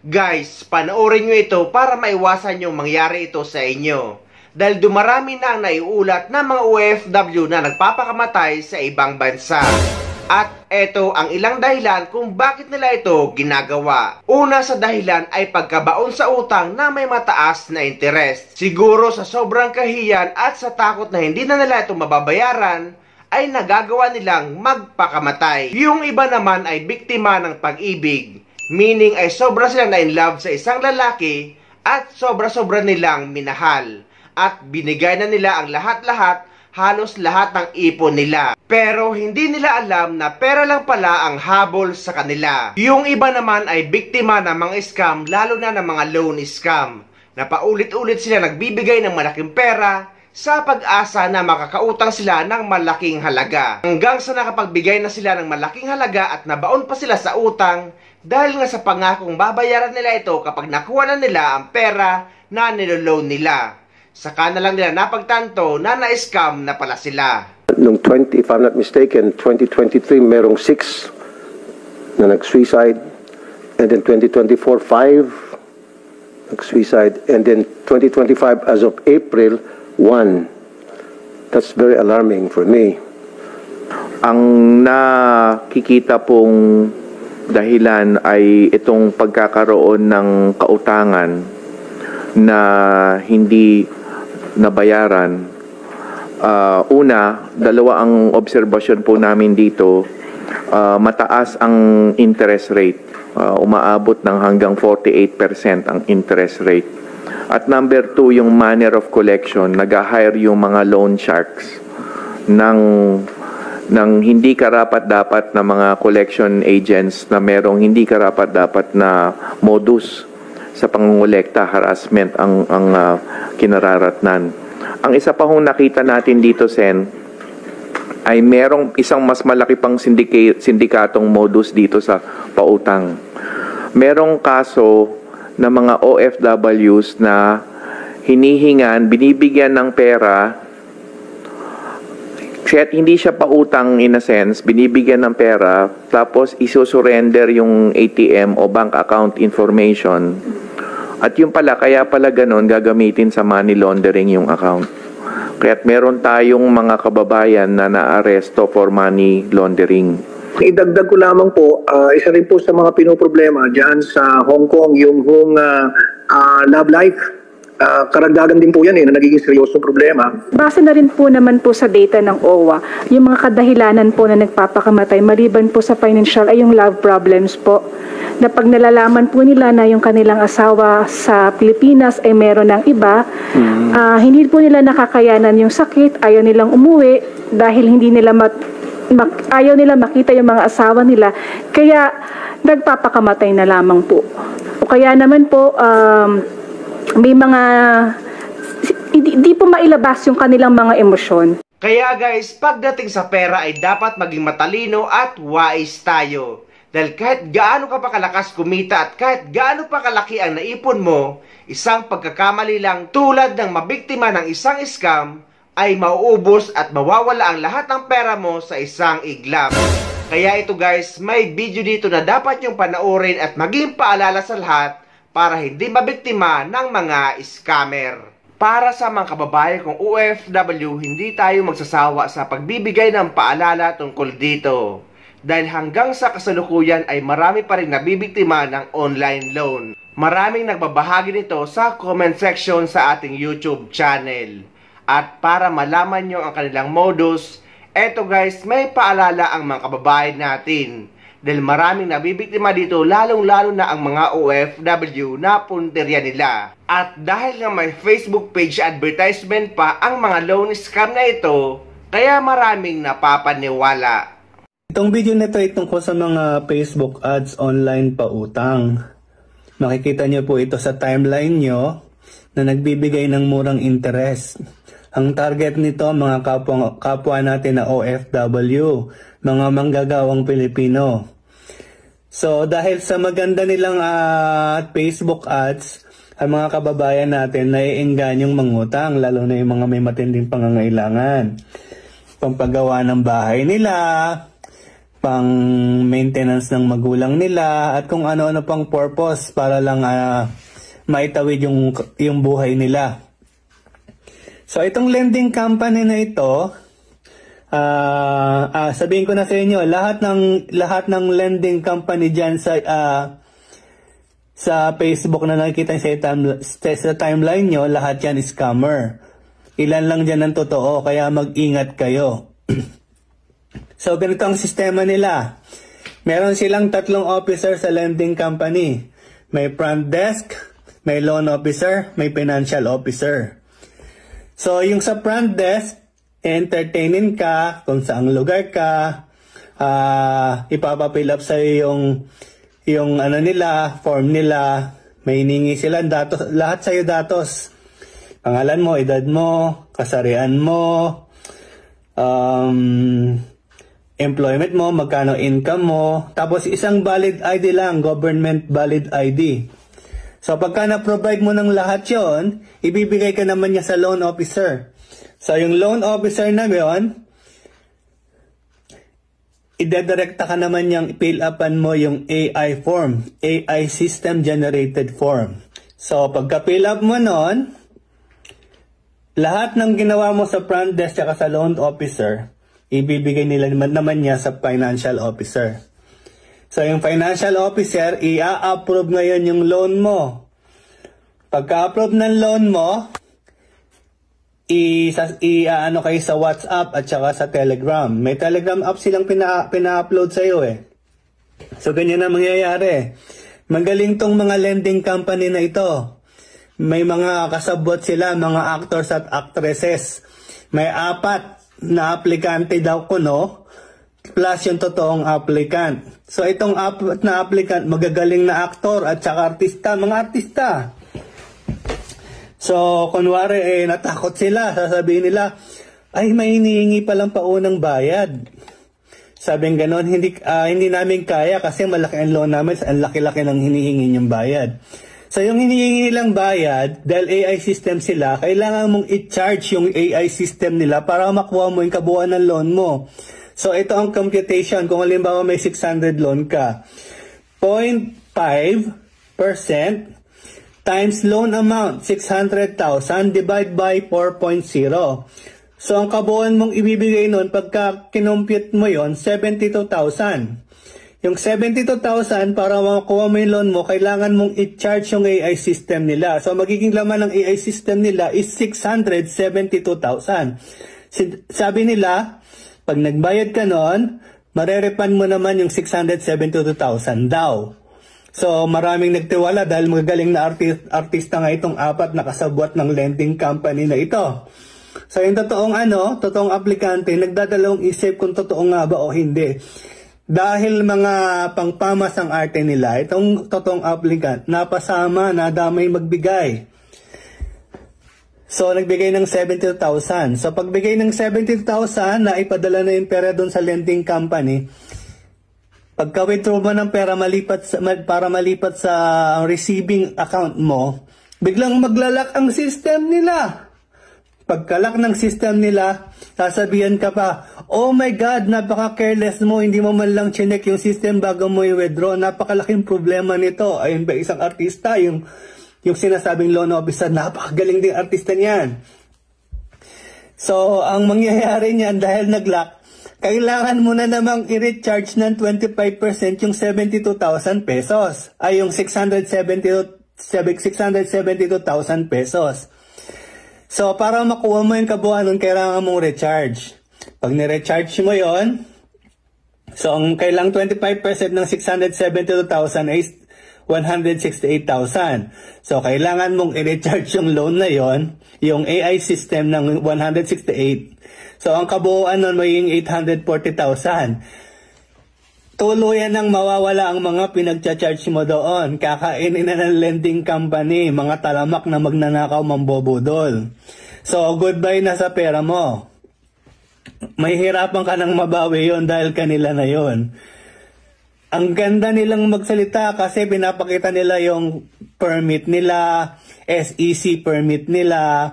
Guys, panoorin nyo ito para maiwasan yung mangyari ito sa inyo. Dahil dumarami na ang naiulat ng mga OFW na nagpapakamatay sa ibang bansa. At eto ang ilang dahilan kung bakit nila ito ginagawa. Una sa dahilan ay pagkabaon sa utang na may mataas na interest. Siguro sa sobrang kahiyan at sa takot na hindi na nila ito mababayaran, ay nagagawa nilang magpakamatay. Yung iba naman ay biktima ng pag-ibig. Meaning ay sobra silang na in love sa isang lalaki at sobra-sobra nilang minahal. At binigay na nila ang lahat-lahat, halos lahat ng ipon nila. Pero hindi nila alam na pera lang pala ang habol sa kanila. Yung iba naman ay biktima ng mga scam, lalo na ng mga loan scam. Na paulit-ulit sila nagbibigay ng malaking pera sa pag-asa na makakautang sila ng malaking halaga. Hanggang sa nakapagbigay na sila ng malaking halaga at nabaon pa sila sa utang dahil nga sa pangakong babayaran nila ito kapag nakuha na nila ang pera na niloloan nila. Saka na lang nila napagtanto na na-scam na pala sila. Noong if I'm not mistaken, 2023 merong 6 na nag-suicide, and then 2024, 5 nag-suicide, and then 2025 as of April, 1. That's very alarming for me. Ang nakikita pong dahilan ay itong pagkakaroon ng kautangan na hindi nabayaran. Una, dalawa ang obserbasyon po namin dito. Mataas ang interest rate. Umaabot ng hanggang 48% ang interest rate. At number 2, yung manner of collection. Nag-hire yung mga loan sharks ng hindi karapat-dapat na mga collection agents na merong hindi karapat-dapat na modus sa pangungulekta, harassment ang kinararatnan. Ang isa pa hong nakita natin dito, Sen, ay merong isang mas malaki pang sindikatong modus dito sa pautang. Merong kaso ng mga OFWs na hinihingan, binibigyan ng pera, hindi siya pautang in a sense, binibigyan ng pera, tapos isusurrender yung ATM o bank account information. At yung pala, kaya pala ganun, gagamitin sa money laundering yung account. Kaya't meron tayong mga kababayan na naaresto for money laundering. Idagdag ko lamang po, isa rin po sa mga pinoproblema dyan sa Hong Kong, yung love life. Karagdagan din po yan na nagiging seryosong problema. Base na rin po naman po sa data ng OWA, yung mga kadahilanan po na nagpapakamatay, maliban po sa financial ay yung love problems po. Na pag nalalaman po nila na yung kanilang asawa sa Pilipinas ay meron ng iba, hindi po nila nakakayanan yung sakit, ayaw nilang umuwi dahil hindi nila ayaw nila makita yung mga asawa nila, kaya nagpapakamatay na lamang po. O kaya naman po, may mga hindi po mailabas yung kanilang mga emosyon. Kaya guys, pagdating sa pera ay dapat maging matalino at wise tayo. Dahil kahit gaano ka pa kalakas kumita at kahit gaano pa kalaki ang naipon mo, isang pagkakamali lang tulad ng mabiktima ng isang scam ay mauubos at mawawala ang lahat ng pera mo sa isang iglap. Kaya ito guys, may video dito na dapat yung panoorin at maging paalala sa lahat para hindi mabiktima ng mga scammer. Para sa mga kababayan kong OFW, hindi tayo magsasawa sa pagbibigay ng paalala tungkol dito. Dahil hanggang sa kasalukuyan ay marami pa rin nabibiktima ng online loan. Maraming nagbabahagi nito sa comment section sa ating YouTube channel. At para malaman nyo ang kanilang modus, eto guys, may paalala ang mga kababayan natin. Dahil maraming nabibiktima dito, lalong-lalo na ang mga OFW na punterya nila. At dahil nga may Facebook page advertisement pa ang mga loan scam na ito, kaya maraming napapaniwala. Itong video na ito ay tungkol sa mga Facebook ads online pautang. Makikita nyo po ito sa timeline nyo na nagbibigay ng murang interest. Ang target nito mga kapwa natin na OFW, mga manggagawang Pilipino. So dahil sa maganda nilang Facebook ads, ang mga kababayan natin naiingganyong mangutang, lalo na yung mga may matinding pangangailangan. Pampagawa ng bahay nila, pang maintenance ng magulang nila at kung ano-ano pang purpose para lang maitawid yung buhay nila. So itong lending company na ito, sabihin ko na sa inyo, lahat ng lending company diyan sa Facebook na nakikita sa timeline nyo, lahat yan is scammer. Ilan lang dyan ang totoo, kaya mag-ingat kayo. So, ganito ang sistema nila. Meron silang 3 officer sa lending company. May front desk, may loan officer, may financial officer. So, yung sa front desk, entertainin ka kung saang lugar ka, ipapapill up sa'yo yung ano nila, form nila, may hiningi sila datos, lahat sa'yo datos. Pangalan mo, edad mo, kasarian mo, employment mo, magkano income mo, tapos isang valid ID lang, government valid ID. So pagka na-provide mo ng lahat yon, ibibigay ka naman niya sa loan officer. So yung loan officer na yon, idedirekta ka naman niyang fill upan mo yung AI form, AI system generated form. So pagka fill up mo nun, lahat ng ginawa mo sa front desk at sa loan officer, ibibigay nila naman niya sa financial officer. So yung financial officer, i-approve ngayon yung loan mo. Pagka-approve ng loan mo, ano kayo sa WhatsApp at saka sa Telegram. May Telegram app silang pina-upload sa iyo eh. So ganyan na mangyayari. Magaling tong mga lending company na ito. May mga kasabot sila, mga actors at actresses. May 4 na aplikante daw kuno, plus yung totoong applicant. So itong 4 na applicant, magagaling na aktor at saka artista, mga artista. So, kunwari, natakot sila. Sasabihin nila, ay, may hinihingi palang paunang bayad. Sabing ganon, hindi namin kaya kasi malaki ang loan namin, ang laki-laki ng hinihingi niyong bayad. So, yung hinihingi nilang bayad, dahil AI system sila, kailangan mong i-charge yung AI system nila para makuha mo yung kabuuan ng loan mo. So, ito ang computation. Kung halimbawa may 600 loan ka, 0.5% times loan amount, 600,000, divide by 4.0. So, ang kabuuan mong ibibigay nun, pagka kinompute mo yon 72,000. Yung 72,000, para makuha mo yung loan mo, kailangan mong i-charge yung AI system nila. So, magiging laman ng AI system nila is 672,000. Sabi nila, pag nagbayad ka nun, marerefund mo naman yung 672,000 daw. So, maraming nagtiwala dahil magagaling na artista nga itong 4 na kasabwat ng lending company na ito. So, yung totoong aplikante, nagdadalawang isip kung totoo nga ba o hindi. Dahil mga pangpamas ang arte nila, itong totoong applicant, napasama, nadamay magbigay. So, nagbigay ng 72,000. So, pagbigay ng 72,000, naipadala na yung pera doon sa lending company. Pagka-withdraw mo ng pera para malipat sa receiving account mo, biglang maglalak ang system nila. Pagkalak ng system nila, sasabihan ka pa, oh my God, napaka-careless mo, hindi mo man lang chinek yung system bago mo i-withdraw. Napakalaking problema nito. Ayun ba isang artista, yung sinasabing loan officer, napakagaling ding artista niyan. So, ang mangyayari niyan dahil nag-lock, kailangan mo na namang i-recharge ng 25% yung 72,000 pesos. Ay, yung 672,000 pesos. So, para makuha mo yung kabuuan nun, kailangan mong recharge. Pag ni-recharge mo yon, so, ang kailang 25% ng 672,000 is 168,000. So, kailangan mong i-recharge yung loan na yon, yung AI system ng 168. So, ang kabuuan nun magiging 840,000. Tuluyan nang mawawala ang mga pinagcha-charge mo doon. Kakainin na ng lending company, mga talamak na magnanakaw, mambobodol. So, goodbye na sa pera mo. May hirapan ka nang mabawi yon dahil kanila na yon. Ang ganda nilang magsalita kasi pinapakita nila yung permit nila, SEC permit nila,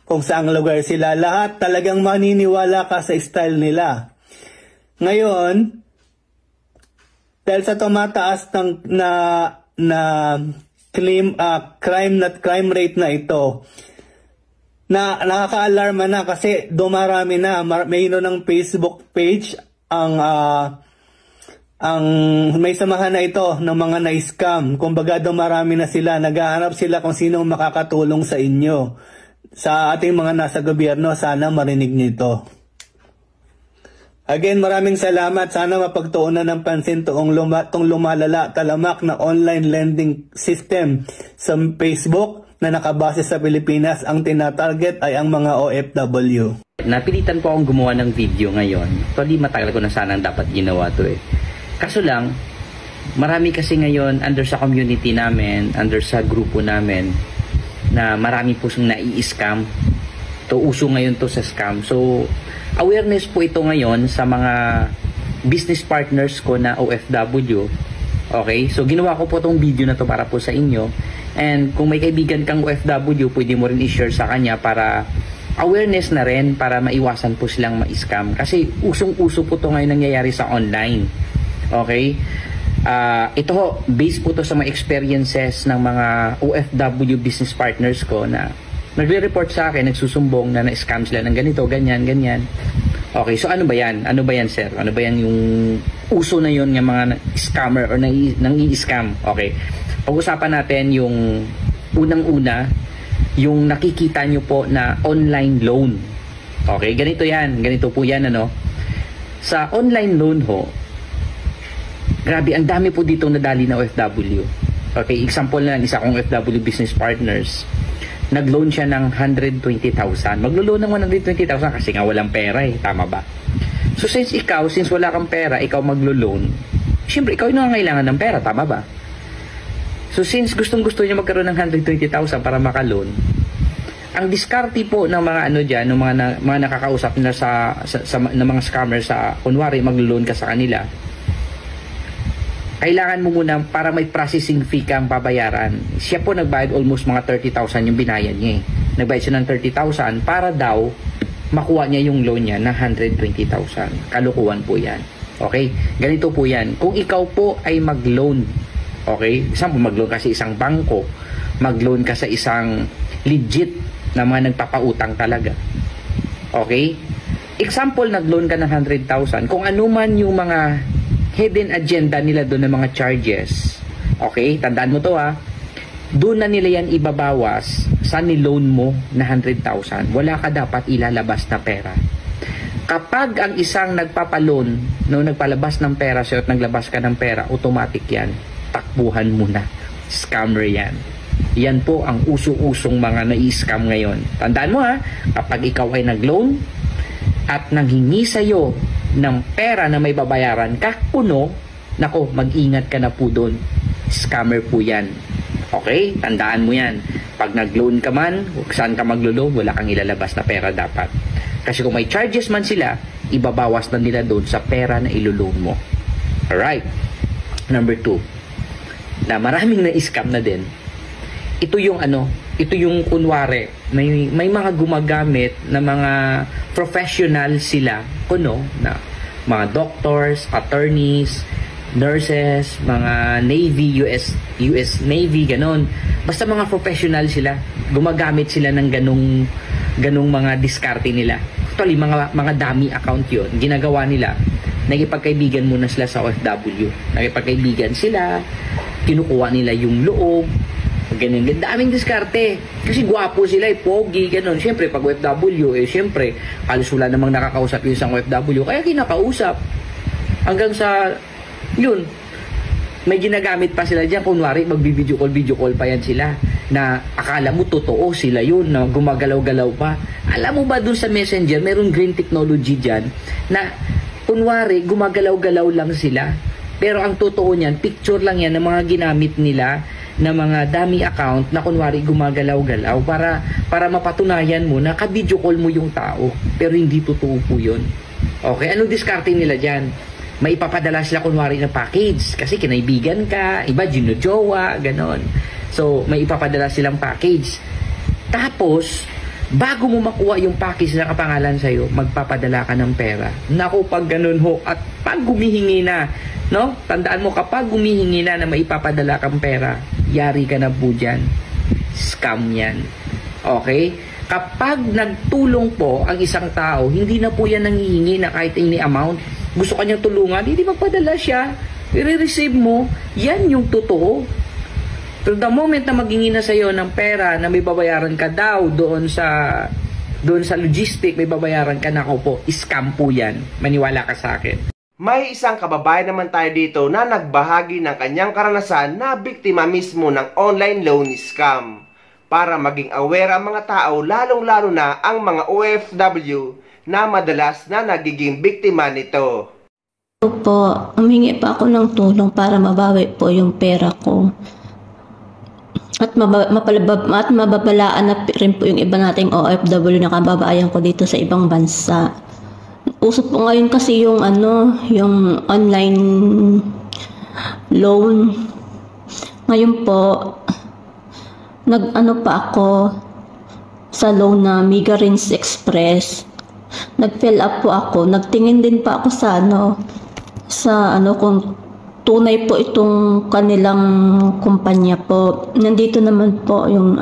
kung saang lugar sila. Lahat talagang maniniwala ka sa style nila. Ngayon, Dahil sa tumataas na crime rate na ito, na nakaka-alarma na kasi dumarami na. Mayroon ng Facebook page ang may samahan na ito ng mga na-scam. Kumbaga dumarami na sila, naghahanap sila kung sinong makakatulong sa inyo. Sa ating mga nasa gobyerno, sana marinig nito. Again, maraming salamat. Sana mapagtuunan ng pansin tong lumalala talamak na online lending system sa Facebook na nakabase sa Pilipinas. Ang tinatarget ay ang mga OFW. Napilitan po akong gumawa ng video ngayon. Actually, matagal ko na sanang dapat ginawa to eh. Kaso lang, marami kasi ngayon under sa community namin, under sa grupo namin, na marami po siyang nai-scam. Uso ngayon to sa scam. So, awareness po ito ngayon sa mga business partners ko na OFW. Okay? So, ginawa ko po itong video na to para po sa inyo. And kung may kaibigan kang OFW, pwede mo rin i-share sa kanya para awareness na rin, para maiwasan po silang ma-scam. Kasi usong-uso po ito ngayon nangyayari sa online. Okay? Ito ho, based po to sa mga experiences ng mga OFW business partners ko na nagre-report sa akin, nagsusumbong na na-scam sila ng ganito, ganyan, ganyan. Okay, so ano ba yan? Ano ba yan, sir? Ano ba yan yung uso na yun ng mga scammer or nang i-scam? Okay, pag-usapan natin yung unang-una, yung nakikita nyo po na online loan. Okay, ganito yan. Ganito po yan, ano? Sa online loan ho, grabe, ang dami po dito nadali na OFW. Okay, example na lang, isa kong OFW business partners. Nag-loan siya ng 120,000. Maglo-loan ng 120,000 kasi nga walang pera eh. Tama ba? So since wala kang pera, ikaw maglo-loan, syempre ikaw yung nangangailangan ng pera. Tama ba? So since gustong-gusto niya magkaroon ng 120,000 para maka-loan, ang diskarte po ng mga ano dyan, ng mga nakakausap na ng mga scammers sa, kunwari maglo-loan ka sa kanila, kailangan mo muna para may processing fee kang babayaran. Siya po nagbayad almost mga 30,000 yung binayad niya eh. Nagbayad siya ng 30,000 para daw makuha niya yung loan niya na 120,000. Kalukuhan po yan. Okay? Ganito po yan. Kung ikaw po ay mag-loan, okay? Example, mag-loan ka sa isang bangko, mag-loan ka sa isang legit na mga nagpapautang talaga. Okay? Example, nag-loan ka ng 100,000. Kung ano man yung mga hidden agenda nila doon ng mga charges. Okay? Tandaan mo to ha. Doon na nila yan ibabawas sa niloan mo na 100,000. Wala ka dapat ilalabas na pera. Kapag ang isang nagpapaloan, nagpalabas ng pera sa'yo at naglabas ka ng pera, automatic yan. Takbuhan mo na. Scammer yan. Yan po ang uso-usong mga nai-scam ngayon. Tandaan mo ha, kapag ikaw ay nag-loan at nanghingi sa'yo ng pera na may babayaran kakuno, nako, mag-ingat ka na po doon. Scammer po yan. Okay? Tandaan mo yan. Pag nag-loan ka man, saan ka maglo-loan, wala kang ilalabas na pera dapat. Kasi kung may charges man sila, ibabawas na nila doon sa pera na ilo-loan mo. Alright. Number 2, na maraming na-scam na din. Ito yung ito yung kunwari, may mga gumagamit na mga professional sila, na mga doctors, attorneys, nurses, mga Navy, US Navy, ganon. Basta mga professional sila, gumagamit sila ng ganong mga diskarte nila. Actually, mga dummy account yun. Ginagawa nila, nagipagkaibigan muna sila sa OFW. Nagipagkaibigan sila, kinukuha nila yung loob, ganun. Daming diskarte. Kasi gwapo sila, pogi, ganun. Siyempre, pag OFW, siyempre, halos wala namang nakakausap yung isang OFW. Kaya kinakausap. Hanggang sa, yun, may ginagamit pa sila dyan. Kunwari, mag-video call pa yan sila. Na akala mo totoo sila yun, na gumagalaw-galaw pa. Alam mo ba dun sa Messenger, merong green technology dyan, na kunwari, gumagalaw-galaw lang sila. Pero ang totoo niyan, picture lang yan ng mga ginamit nila na mga dummy account na kunwari gumagalaw-galaw para mapatunayan mo na ka-video call mo yung tao, pero hindi totoo po yun. Okay, anong diskarte nila dyan? May ipapadala sila kunwari na package kasi kinaibigan ka, iba ginujowa, ganon. So may ipapadala silang package, tapos bago mo makuha yung package na kapangalan sa'yo, magpapadala ka ng pera. Naku, pag ganun ho, at pag gumihingi na, no? Tandaan mo, kapag gumihingi na maipapadala kang pera, yari ka na po dyan. Scam yan. Okay? Kapag nagtulong po ang isang tao, hindi na po yan nangihingi na kahit any amount. Gusto ka niyang tulungan, hindi magpadala siya. I-receive mo, yan yung totoo. So the moment na maghingi na sa'yo ng pera na may babayaran ka daw doon sa logistic, may babayaran ka na, po, scam po yan. Maniwala ka sa akin. May isang kababayan naman tayo dito na nagbahagi ng kanyang karanasan na biktima mismo ng online loan scam. Para maging aware ang mga tao, lalong-lalo na ang mga OFW na madalas na nagiging biktima nito. Po, humingi pa ako ng tulong para mabawi po yung pera ko. At mababalaan na rin po yung iba nating OFW na kababayan ko dito sa ibang bansa. Uso po ngayon kasi yung yung online loan. Ngayon po, pa ako sa loan na Migrants Express. Nag-fill up po ako. Nagtingin din pa ako sa kung tunay po itong kanilang kumpanya po. Nandito naman po yung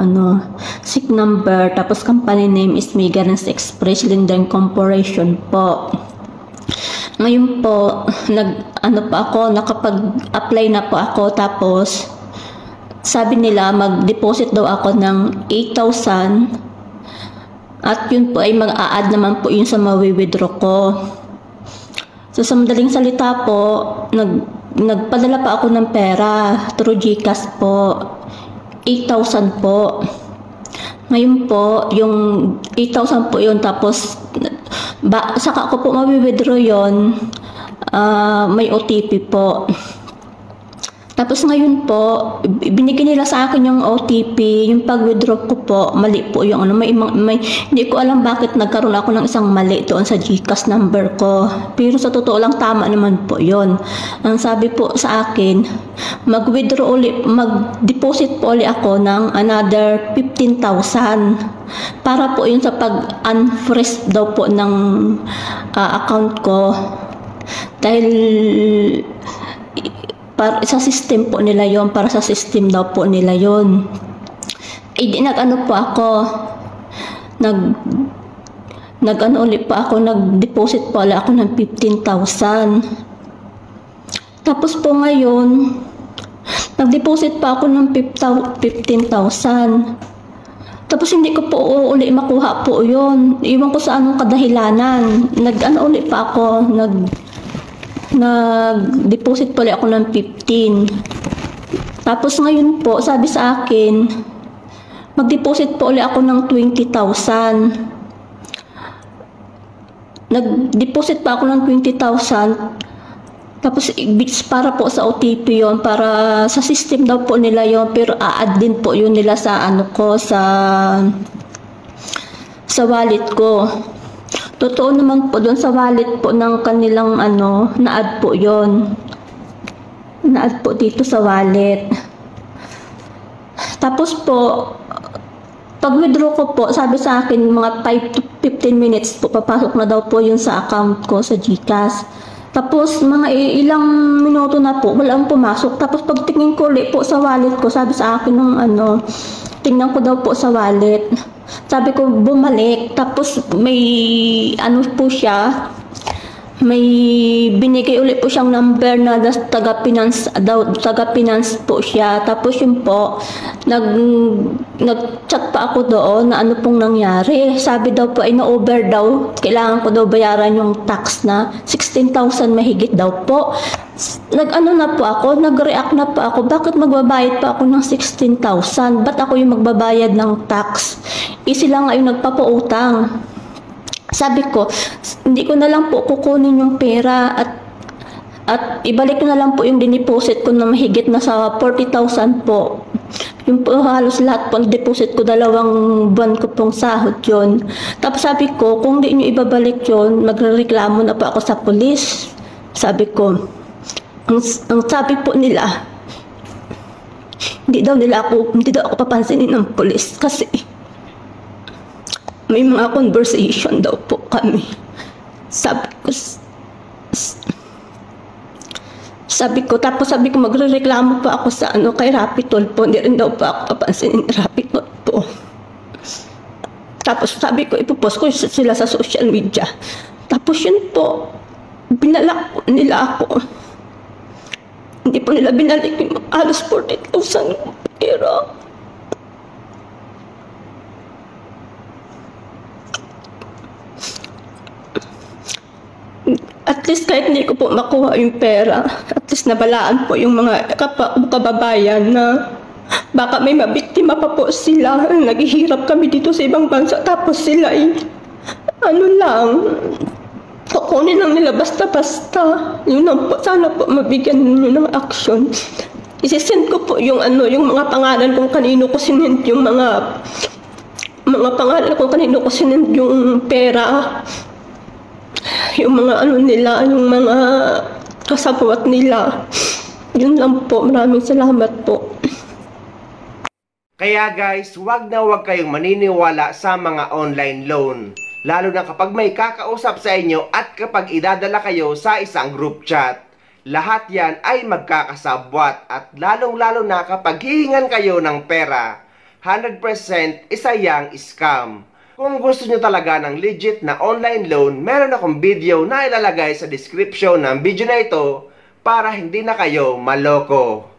SIC number, tapos company name is Migrants Express Linden Corporation po. Ngayon po, nakapag-apply na po ako, tapos sabi nila mag-deposit daw ako ng 8,000 at yun po ay mag-a-add naman po yun sa mawi-withdraw ko. So sa madaling salita po, nagpadala pa ako ng pera through GCash po, 8,000 po. Ngayon po, yung 8,000 po yun, tapos saka ako po mawi-withdraw yun, may OTP po. Tapos ngayon po, binigyan nila sa akin yung OTP, yung pag-withdraw ko po, mali po yung hindi ko alam bakit nagkaroon ako ng isang mali doon sa GCash number ko. Pero sa totoo lang, tama naman po yon. Ang sabi po sa akin, mag-withdraw ulit, mag-deposit po ulit ako ng another 15,000 para po yun sa pag-unfreeze daw po ng account ko. Dahil para sa system po nila yon, para sa system daw po nila yon. Po ako, ulit po ako, nag-deposit po ulit ako ng 15,000. Tapos po ngayon, nag-deposit pa ako ng 15,000. Tapos hindi ko po uli makuha po yon. Iwan ko sa anong kadahilanan. Ulit pa ako, nag-deposit po ulit ako ng 15. Tapos ngayon po, sabi sa akin, mag-deposit po ulit ako ng 20,000. Nag-deposit pa ako ng 20,000. Tapos para po sa OTP yon, para sa system daw po nila yon, pero a-add din po yun nila sa sa wallet ko. Totoo naman po doon sa wallet po ng kanilang na-add po yon. Na-add po dito sa wallet. Tapos po, pag-withdraw ko po, sabi sa akin mga 5 to 15 minutes po, papasok na daw po yun sa account ko sa GCash. Tapos mga ilang minuto na po, walang pumasok. Tapos pagtingin ko ulit po sa wallet ko, sabi sa akin nung tingnan ko daw po sa wallet. Sabi ko bumalik, tapos may po siya, may binigay ulit po siyang number na taga-finance po siya. Tapos yun po, nag-chat pa ako doon na pong nangyari. Sabi daw po ay na-over daw, kailangan ko daw bayaran yung tax na 16,000 mahigit daw po. Nag-react na po ako, bakit magbabayad pa ako ng 16,000? Ba't ako yung magbabayad ng tax? Sila nga yung nagpapautang. Sabi ko, hindi ko na lang po kukunin yung pera at ibalik ko na lang po yung dineposit ko na mahigit na sa 40,000 po. Yung po halos lahat po deposit ko, 2 buwan ko pong sahod yun. Tapos sabi ko, kung di nyo ibabalik yun, magrereklamo na po ako sa pulis. Sabi ko, ang sabi po nila, hindi daw ako papansinin ng pulis kasi may mga conversation daw po kami. Sabi ko, magrereklamo pa ako sa kay Rapitol po. Hindi rin daw pa ako kapansinin ni Rapitol po. Tapos sabi ko, ipopost ko sila sa social media. Tapos yun po, binalak po nila ako. Hindi po nila binalik yung halos 40,000 pera. At least kahit hindi ko po makuha yung pera, at least nabalaan po yung mga kababayan na baka may mabiktima pa po sila. Naghihirap kami dito sa ibang bansa, tapos sila kukunin lang nila basta-basta. Yun lang po, sana po mabigyan nyo ng action. Isisend ko po yung mga pangalan kung kanino ko sinend yung mga pangalan kung kanino ko sinend yung pera. Yung mga nila, yung mga kasabwat nila. Yun lang po. Maraming salamat po. Kaya guys, wag na wag kayong maniniwala sa mga online loan. Lalo na kapag may kakausap sa inyo at kapag idadala kayo sa isang group chat. Lahat yan ay magkakasabwat at lalong-lalo na kapag hihingan kayo ng pera. 100% isa yang scam. Kung gusto nyo talaga ng legit na online loan, meron akong video na ilalagay sa description ng video na ito para hindi na kayo maloko.